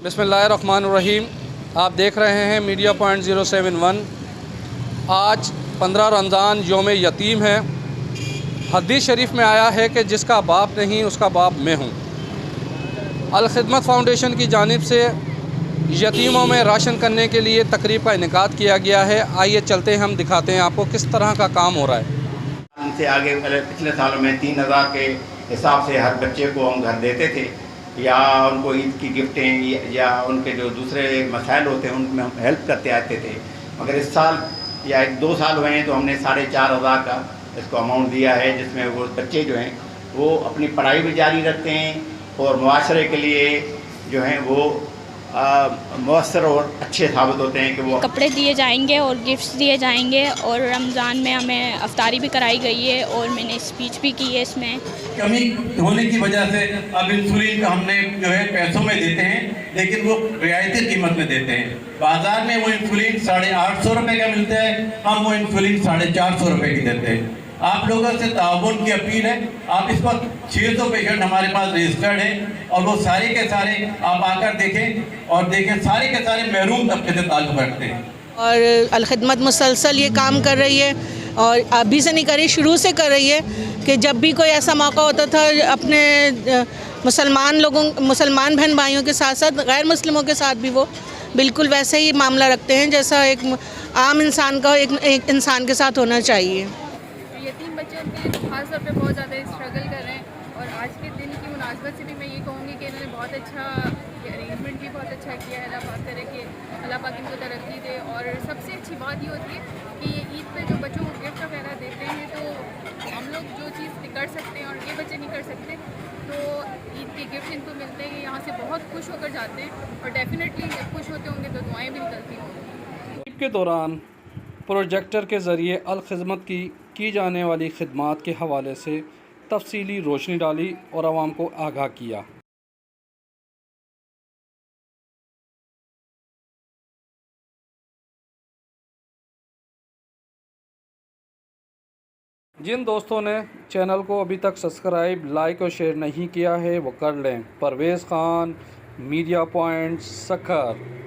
बिस्मिल्लाहिर्रहमानिर्रहीम। आप देख रहे हैं मीडिया पॉइंट 071। आज 15 रमज़ान योम यतीम है। हदीस शरीफ में आया है कि जिसका बाप नहीं उसका बाप मैं हूँ। अल खिदमत फ़ाउंडेशन की जानिब से यतीमों में राशन करने के लिए तकरीब का इनेकाद किया गया है। आइए चलते हैं, हम दिखाते हैं आपको किस तरह का काम हो रहा है। उनसे आगे पिछले सालों में 3000 के हिसाब से हर बच्चे को हम घर देते थे, या उनको ईद की गिफ्टें या उनके जो दूसरे मसाइल होते हैं उनमें हम हेल्प करते आते थे। मगर इस साल या 2 साल हुए हैं तो हमने 4500 का इसको अमाउंट दिया है, जिसमें वो बच्चे जो हैं वो अपनी पढ़ाई भी जारी रखते हैं और मुआशरे के लिए जो हैं वो मौसर और अच्छे साबित होते हैं कि वो कपड़े दिए जाएंगे और गिफ्ट्स दिए जाएंगे। और रमज़ान में हमें अफ्तारी भी कराई गई है और मैंने स्पीच भी की है। इसमें कमी होने की वजह से अब इंसुलिन का हमने जो है पैसों में देते हैं, लेकिन वो रियायती कीमत में देते हैं। बाजार में वो इंसुलिन 850 रुपये का मिलता है, हम वो इंसुलिन 450 रुपये की देते हैं। आप लोगों से ताउन की अपील है, आप इस वक्त 600 पेशेंट हमारे पास रजिस्टर्ड हैं और वो सारे के सारे आप आकर देखें और देखें, सारे के सारे महरूम तबके से ताल्लुक़ रखते हैं। और अल खिदमत मुसलसल ये काम कर रही है और अभी से नहीं कर रही, शुरू से कर रही है कि जब भी कोई ऐसा मौका होता था अपने मुसलमान बहन भाइयों के साथ साथ गैर मुस्लिमों के साथ भी वो बिल्कुल वैसे ही मामला रखते हैं जैसा एक आम इंसान का एक इंसान के साथ होना चाहिए। यतीम बच्चे उनके लिए तो खास तौर पे बहुत ज़्यादा स्ट्रगल कर रहे हैं और आज के दिन की मुनासबत से भी मैं ये कहूँगी कि इन्होंने बहुत अच्छा अरेंजमेंट भी बहुत अच्छा किया है। अल्लाह पाक करे कि अल्लाह पाक इनको तरक्की दे। और सबसे अच्छी बात ये होती है कि ईद पे जो बच्चों को गिफ्ट वगैरह देते हैं तो हम लोग जो चीज़ कर सकते हैं और ये बच्चे नहीं कर सकते, तो ईद के गिफ्ट इनको मिलते हैं, यहाँ से बहुत खुश होकर जाते हैं और डेफिनेटली जब खुश होते होंगे तो दुआएँ भी निकलती होंगी। ईद के दौरान प्रोजेक्टर के ज़रिए अल खिदमत की जाने वाली खिदमात के हवाले से तफसीली रोशनी डाली और आवाम को आगाह किया। जिन दोस्तों ने चैनल को अभी तक सब्सक्राइब, लाइक और शेयर नहीं किया है वो कर लें। Parvez Khan, media point, Sukkur.